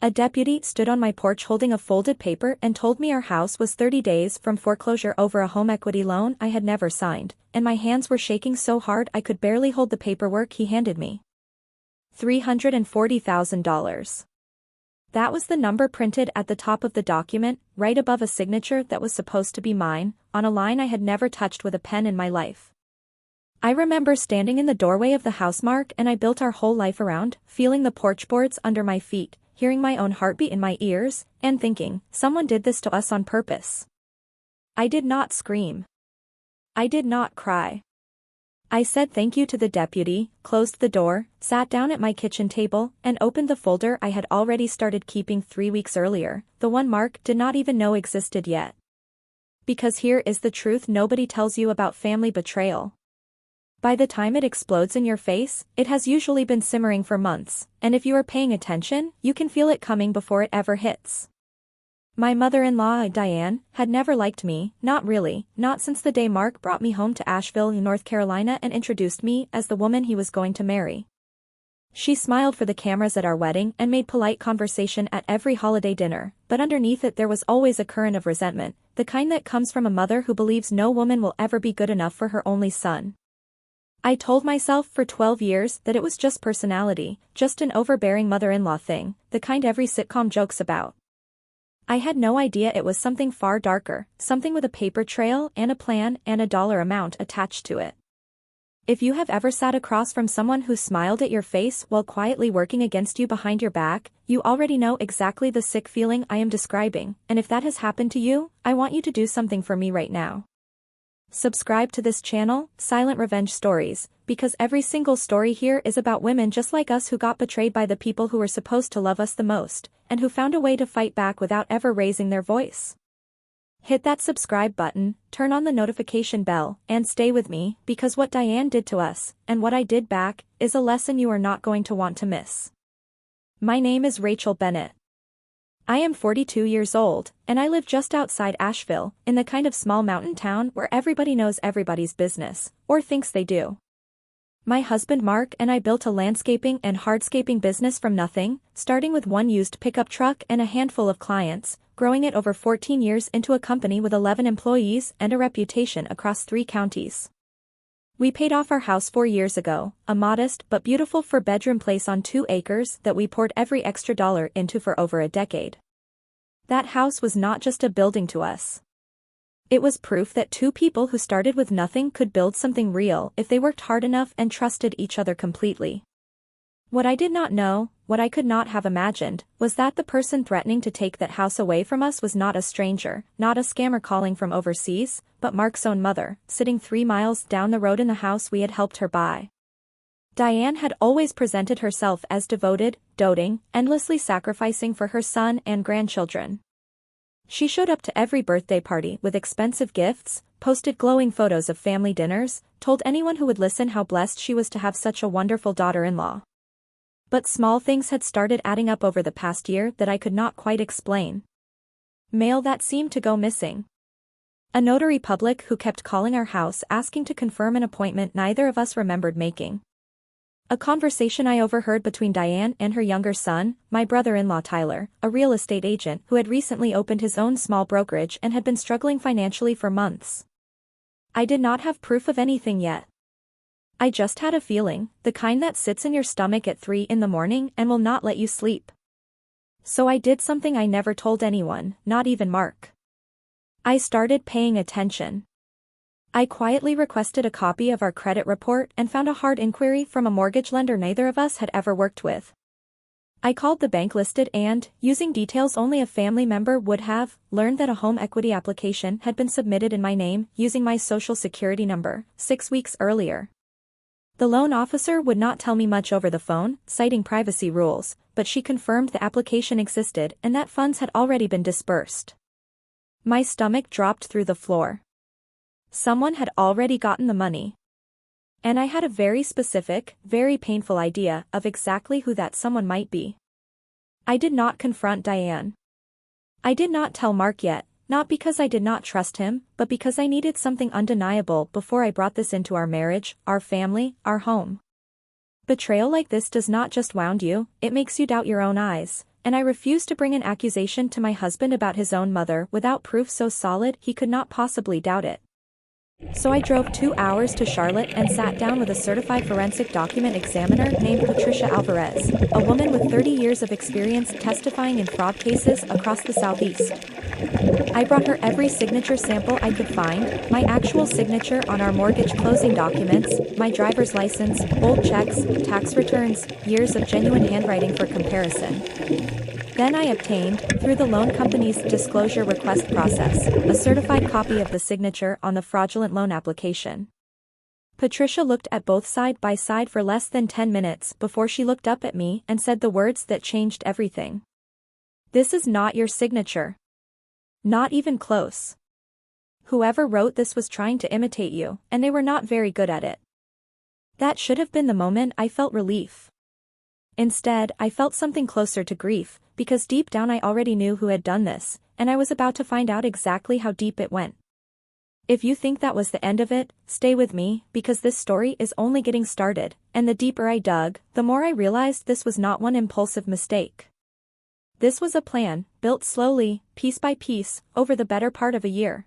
A deputy stood on my porch holding a folded paper and told me our house was 30 days from foreclosure over a home equity loan I had never signed, and my hands were shaking so hard I could barely hold the paperwork he handed me. $340,000. That was the number printed at the top of the document, right above a signature that was supposed to be mine, on a line I had never touched with a pen in my life. I remember standing in the doorway of the house Mark and I built our whole life around, feeling the porch boards under my feet, hearing my own heartbeat in my ears, and thinking, someone did this to us on purpose. I did not scream. I did not cry. I said thank you to the deputy, closed the door, sat down at my kitchen table, and opened the folder I had already started keeping 3 weeks earlier, the one Mark did not even know existed yet. Because here is the truth nobody tells you about family betrayal. By the time it explodes in your face, it has usually been simmering for months, and if you are paying attention, you can feel it coming before it ever hits. My mother-in-law, Diane, had never liked me, not really, not since the day Mark brought me home to Asheville, North Carolina and introduced me as the woman he was going to marry. She smiled for the cameras at our wedding and made polite conversation at every holiday dinner, but underneath it there was always a current of resentment, the kind that comes from a mother who believes no woman will ever be good enough for her only son. I told myself for 12 years that it was just personality, just an overbearing mother-in-law thing, the kind every sitcom jokes about. I had no idea it was something far darker, something with a paper trail and a plan and a dollar amount attached to it. If you have ever sat across from someone who smiled at your face while quietly working against you behind your back, you already know exactly the sick feeling I am describing, and if that has happened to you, I want you to do something for me right now. Subscribe to this channel, Silent Revenge Stories, because every single story here is about women just like us who got betrayed by the people who were supposed to love us the most, and who found a way to fight back without ever raising their voice. Hit that subscribe button, turn on the notification bell, and stay with me, because what Diane did to us, and what I did back, is a lesson you are not going to want to miss. My name is Rachel Bennett. I am 42 years old, and I live just outside Asheville, in the kind of small mountain town where everybody knows everybody's business, or thinks they do. My husband Mark and I built a landscaping and hardscaping business from nothing, starting with one used pickup truck and a handful of clients, growing it over 14 years into a company with 11 employees and a reputation across 3 counties. We paid off our house 4 years ago, a modest but beautiful 4-bedroom place on 2 acres that we poured every extra dollar into for over a decade. That house was not just a building to us. It was proof that 2 people who started with nothing could build something real if they worked hard enough and trusted each other completely. What I did not know, what I could not have imagined, was that the person threatening to take that house away from us was not a stranger, not a scammer calling from overseas, but Mark's own mother, sitting 3 miles down the road in the house we had helped her buy. Diane had always presented herself as devoted, doting, endlessly sacrificing for her son and grandchildren. She showed up to every birthday party with expensive gifts, posted glowing photos of family dinners, told anyone who would listen how blessed she was to have such a wonderful daughter-in-law. But small things had started adding up over the past year that I could not quite explain. Mail that seemed to go missing. A notary public who kept calling our house asking to confirm an appointment neither of us remembered making. A conversation I overheard between Diane and her younger son, my brother-in-law Tyler, a real estate agent who had recently opened his own small brokerage and had been struggling financially for months. I did not have proof of anything yet. I just had a feeling, the kind that sits in your stomach at 3 in the morning and will not let you sleep. So I did something I never told anyone, not even Mark. I started paying attention. I quietly requested a copy of our credit report and found a hard inquiry from a mortgage lender neither of us had ever worked with. I called the bank listed and, using details only a family member would have, learned that a home equity application had been submitted in my name using my social security number, 6 weeks earlier. The loan officer would not tell me much over the phone, citing privacy rules, but she confirmed the application existed and that funds had already been disbursed. My stomach dropped through the floor. Someone had already gotten the money. And I had a very specific, very painful idea of exactly who that someone might be. I did not confront Diane. I did not tell Mark yet, not because I did not trust him, but because I needed something undeniable before I brought this into our marriage, our family, our home. Betrayal like this does not just wound you, it makes you doubt your own eyes, and I refused to bring an accusation to my husband about his own mother without proof so solid he could not possibly doubt it. So I drove 2 hours to Charlotte and sat down with a certified forensic document examiner named Patricia Alvarez, a woman with 30 years of experience testifying in fraud cases across the Southeast. I brought her every signature sample I could find, my actual signature on our mortgage closing documents, my driver's license, old checks, tax returns, years of genuine handwriting for comparison. Then I obtained, through the loan company's disclosure request process, a certified copy of the signature on the fraudulent loan application. Patricia looked at both side by side for less than 10 minutes before she looked up at me and said the words that changed everything. "This is not your signature. Not even close. Whoever wrote this was trying to imitate you, and they were not very good at it." That should have been the moment I felt relief. Instead, I felt something closer to grief, because deep down I already knew who had done this, and I was about to find out exactly how deep it went. If you think that was the end of it, stay with me, because this story is only getting started, and the deeper I dug, the more I realized this was not one impulsive mistake. This was a plan, built slowly, piece by piece, over the better part of a year.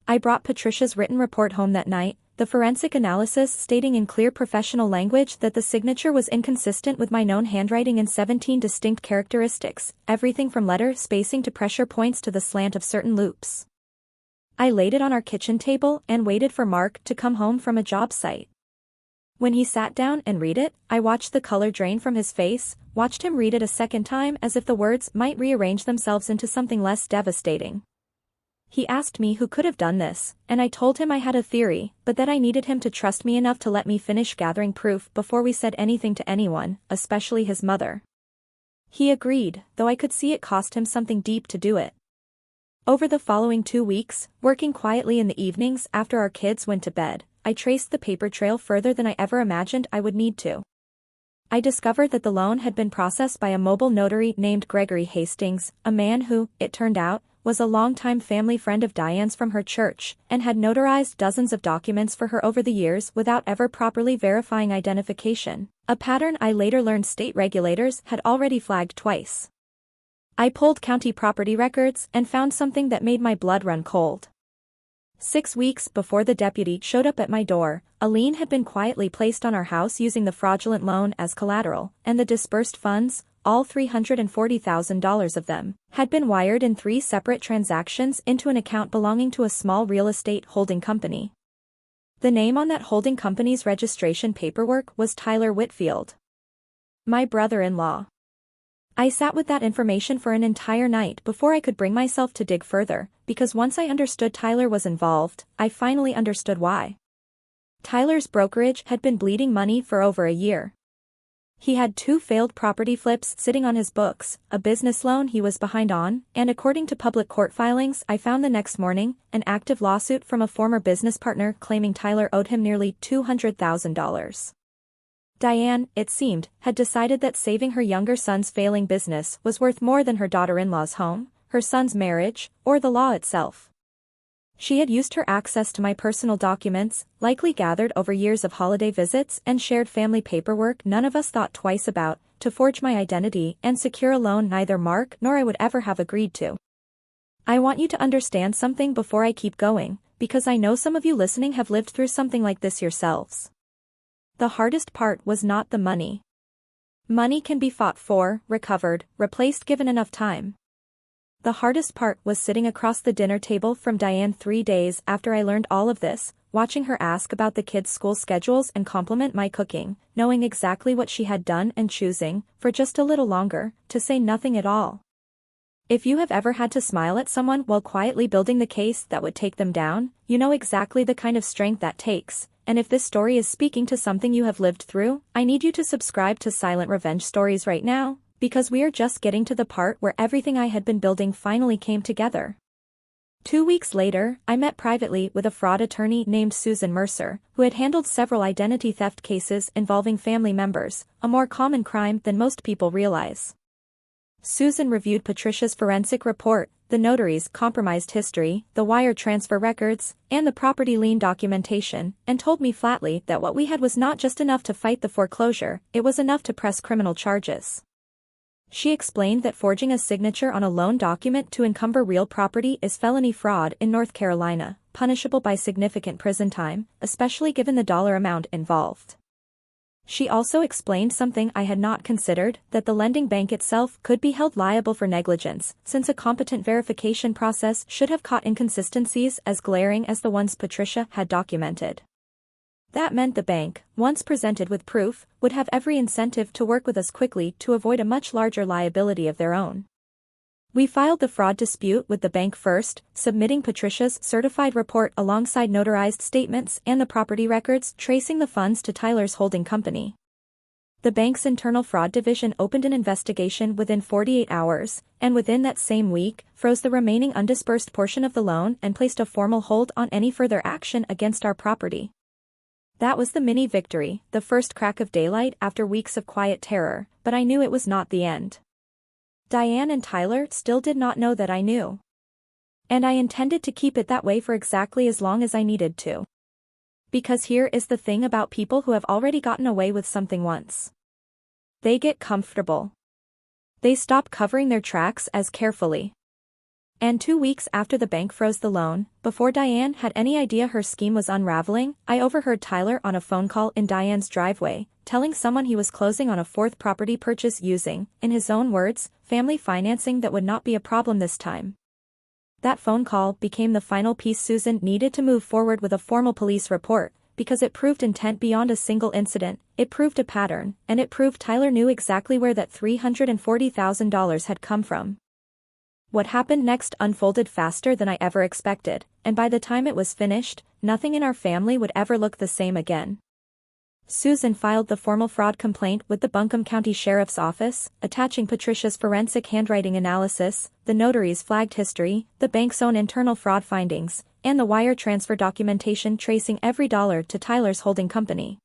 I brought Patricia's written report home that night, the forensic analysis stating in clear professional language that the signature was inconsistent with my known handwriting in 17 distinct characteristics, everything from letter spacing to pressure points to the slant of certain loops. I laid it on our kitchen table and waited for Mark to come home from a job site. When he sat down and read it, I watched the color drain from his face, watched him read it a second time as if the words might rearrange themselves into something less devastating. He asked me who could have done this, and I told him I had a theory, but that I needed him to trust me enough to let me finish gathering proof before we said anything to anyone, especially his mother. He agreed, though I could see it cost him something deep to do it. Over the following 2 weeks, working quietly in the evenings after our kids went to bed, I traced the paper trail further than I ever imagined I would need to. I discovered that the loan had been processed by a mobile notary named Gregory Hastings, a man who, it turned out, was a longtime family friend of Diane's from her church, and had notarized dozens of documents for her over the years without ever properly verifying identification, a pattern I later learned state regulators had already flagged twice. I pulled county property records and found something that made my blood run cold. 6 weeks before the deputy showed up at my door, a lien had been quietly placed on our house using the fraudulent loan as collateral, and the disbursed funds, all $340,000 of them, had been wired in 3 separate transactions into an account belonging to a small real estate holding company. The name on that holding company's registration paperwork was Tyler Whitfield, my brother-in-law. I sat with that information for an entire night before I could bring myself to dig further, because once I understood Tyler was involved, I finally understood why. Tyler's brokerage had been bleeding money for over a year. He had 2 failed property flips sitting on his books, a business loan he was behind on, and according to public court filings I found the next morning, an active lawsuit from a former business partner claiming Tyler owed him nearly $200,000. Diane, it seemed, had decided that saving her younger son's failing business was worth more than her daughter-in-law's home, her son's marriage, or the law itself. She had used her access to my personal documents, likely gathered over years of holiday visits and shared family paperwork none of us thought twice about, to forge my identity and secure a loan neither Mark nor I would ever have agreed to. I want you to understand something before I keep going, because I know some of you listening have lived through something like this yourselves. The hardest part was not the money. Money can be fought for, recovered, replaced given enough time. The hardest part was sitting across the dinner table from Diane 3 days after I learned all of this, watching her ask about the kids' school schedules and compliment my cooking, knowing exactly what she had done and choosing, for just a little longer, to say nothing at all. If you have ever had to smile at someone while quietly building the case that would take them down, you know exactly the kind of strength that takes, and if this story is speaking to something you have lived through, I need you to subscribe to Silent Revenge Stories right now, because we are just getting to the part where everything I had been building finally came together. 2 weeks later, I met privately with a fraud attorney named Susan Mercer, who had handled several identity theft cases involving family members, a more common crime than most people realize. Susan reviewed Patricia's forensic report, the notary's compromised history, the wire transfer records, and the property lien documentation, and told me flatly that what we had was not just enough to fight the foreclosure, it was enough to press criminal charges. She explained that forging a signature on a loan document to encumber real property is felony fraud in North Carolina, punishable by significant prison time, especially given the dollar amount involved. She also explained something I had not considered, that the lending bank itself could be held liable for negligence, since a competent verification process should have caught inconsistencies as glaring as the ones Patricia had documented. That meant the bank, once presented with proof, would have every incentive to work with us quickly to avoid a much larger liability of their own. We filed the fraud dispute with the bank first, submitting Patricia's certified report alongside notarized statements and the property records tracing the funds to Tyler's holding company. The bank's internal fraud division opened an investigation within 48 hours, and within that same week, froze the remaining undisbursed portion of the loan and placed a formal hold on any further action against our property. That was the mini victory, the first crack of daylight after weeks of quiet terror, but I knew it was not the end. Diane and Tyler still did not know that I knew. And I intended to keep it that way for exactly as long as I needed to. Because here is the thing about people who have already gotten away with something once. They get comfortable. They stop covering their tracks as carefully. And 2 weeks after the bank froze the loan, before Diane had any idea her scheme was unraveling, I overheard Tyler on a phone call in Diane's driveway, telling someone he was closing on a fourth property purchase using, in his own words, family financing that would not be a problem this time. That phone call became the final piece Susan needed to move forward with a formal police report, because it proved intent beyond a single incident, it proved a pattern, and it proved Tyler knew exactly where that $340,000 had come from. What happened next unfolded faster than I ever expected, and by the time it was finished, nothing in our family would ever look the same again. Susan filed the formal fraud complaint with the Buncombe County Sheriff's Office, attaching Patricia's forensic handwriting analysis, the notary's flagged history, the bank's own internal fraud findings, and the wire transfer documentation tracing every dollar to Tyler's holding company.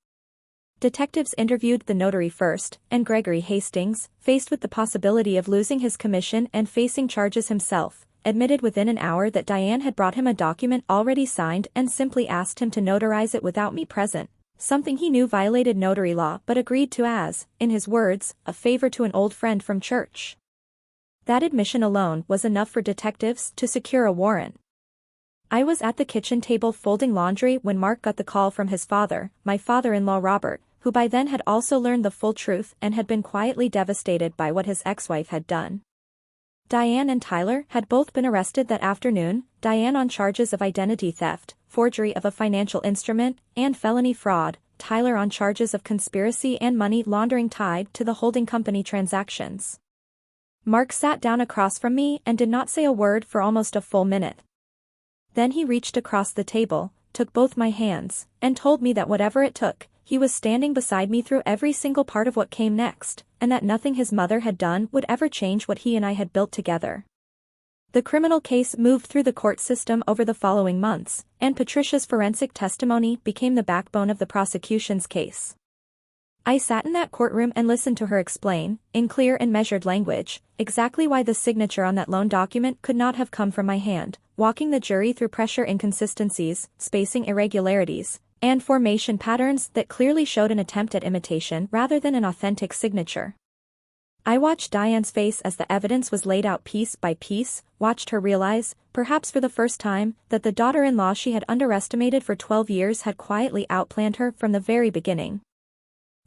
Detectives interviewed the notary first, and Gregory Hastings, faced with the possibility of losing his commission and facing charges himself, admitted within an hour that Diane had brought him a document already signed and simply asked him to notarize it without me present, something he knew violated notary law but agreed to as, in his words, a favor to an old friend from church. That admission alone was enough for detectives to secure a warrant. I was at the kitchen table folding laundry when Mark got the call from his father, my father-in-law Robert, who by then had also learned the full truth and had been quietly devastated by what his ex-wife had done. Diane and Tyler had both been arrested that afternoon, Diane on charges of identity theft, forgery of a financial instrument, and felony fraud, Tyler on charges of conspiracy and money laundering tied to the holding company transactions. Mark sat down across from me and did not say a word for almost a full minute. Then he reached across the table, took both my hands, and told me that whatever it took, he was standing beside me through every single part of what came next, and that nothing his mother had done would ever change what he and I had built together. The criminal case moved through the court system over the following months, and Patricia's forensic testimony became the backbone of the prosecution's case. I sat in that courtroom and listened to her explain, in clear and measured language, exactly why the signature on that loan document could not have come from my hand, walking the jury through pressure inconsistencies, spacing irregularities, and formation patterns that clearly showed an attempt at imitation rather than an authentic signature. I watched Diane's face as the evidence was laid out piece by piece, watched her realize, perhaps for the first time, that the daughter-in-law she had underestimated for 12 years had quietly outplanned her from the very beginning.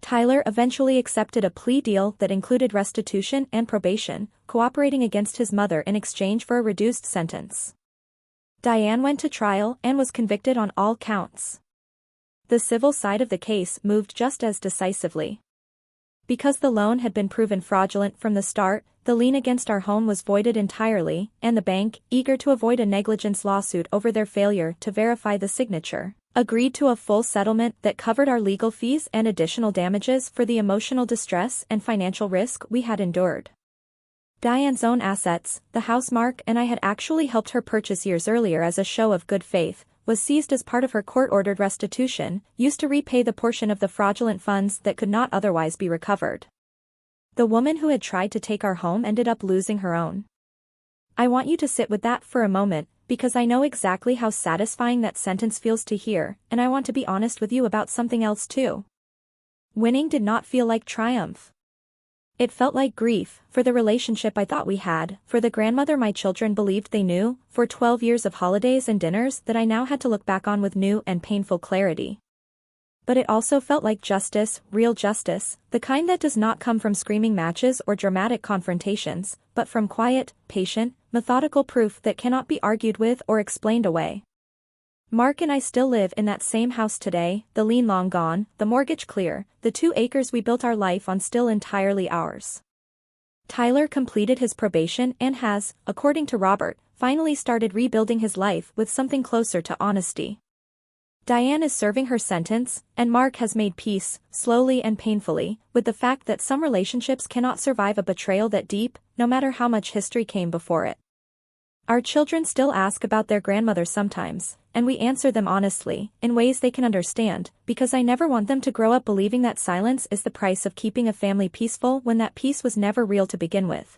Tyler eventually accepted a plea deal that included restitution and probation, cooperating against his mother in exchange for a reduced sentence. Diane went to trial and was convicted on all counts. The civil side of the case moved just as decisively. Because the loan had been proven fraudulent from the start, the lien against our home was voided entirely, and the bank, eager to avoid a negligence lawsuit over their failure to verify the signature, agreed to a full settlement that covered our legal fees and additional damages for the emotional distress and financial risk we had endured. Diane's own assets, the house Mark and I had actually helped her purchase years earlier as a show of good faith, was seized as part of her court-ordered restitution, used to repay the portion of the fraudulent funds that could not otherwise be recovered. The woman who had tried to take our home ended up losing her own. I want you to sit with that for a moment, because I know exactly how satisfying that sentence feels to hear, and I want to be honest with you about something else too. Winning did not feel like triumph. It felt like grief, for the relationship I thought we had, for the grandmother my children believed they knew, for 12 years of holidays and dinners that I now had to look back on with new and painful clarity. But it also felt like justice, real justice, the kind that does not come from screaming matches or dramatic confrontations, but from quiet, patient, methodical proof that cannot be argued with or explained away. Mark and I still live in that same house today, the lien long gone, the mortgage clear, the 2 acres we built our life on still entirely ours. Tyler completed his probation and has, according to Robert, finally started rebuilding his life with something closer to honesty. Diane is serving her sentence, and Mark has made peace, slowly and painfully, with the fact that some relationships cannot survive a betrayal that deep, no matter how much history came before it. Our children still ask about their grandmother sometimes, and we answer them honestly, in ways they can understand, because I never want them to grow up believing that silence is the price of keeping a family peaceful when that peace was never real to begin with.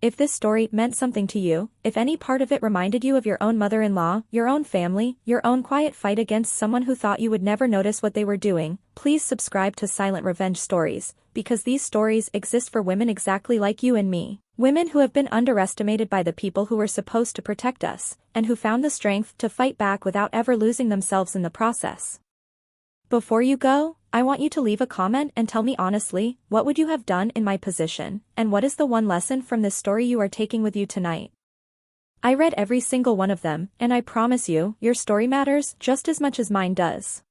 If this story meant something to you, if any part of it reminded you of your own mother-in-law, your own family, your own quiet fight against someone who thought you would never notice what they were doing, please subscribe to Silent Revenge Stories, because these stories exist for women exactly like you and me. Women who have been underestimated by the people who were supposed to protect us, and who found the strength to fight back without ever losing themselves in the process. Before you go, I want you to leave a comment and tell me honestly, what would you have done in my position, and what is the one lesson from this story you are taking with you tonight? I read every single one of them, and I promise you, your story matters just as much as mine does.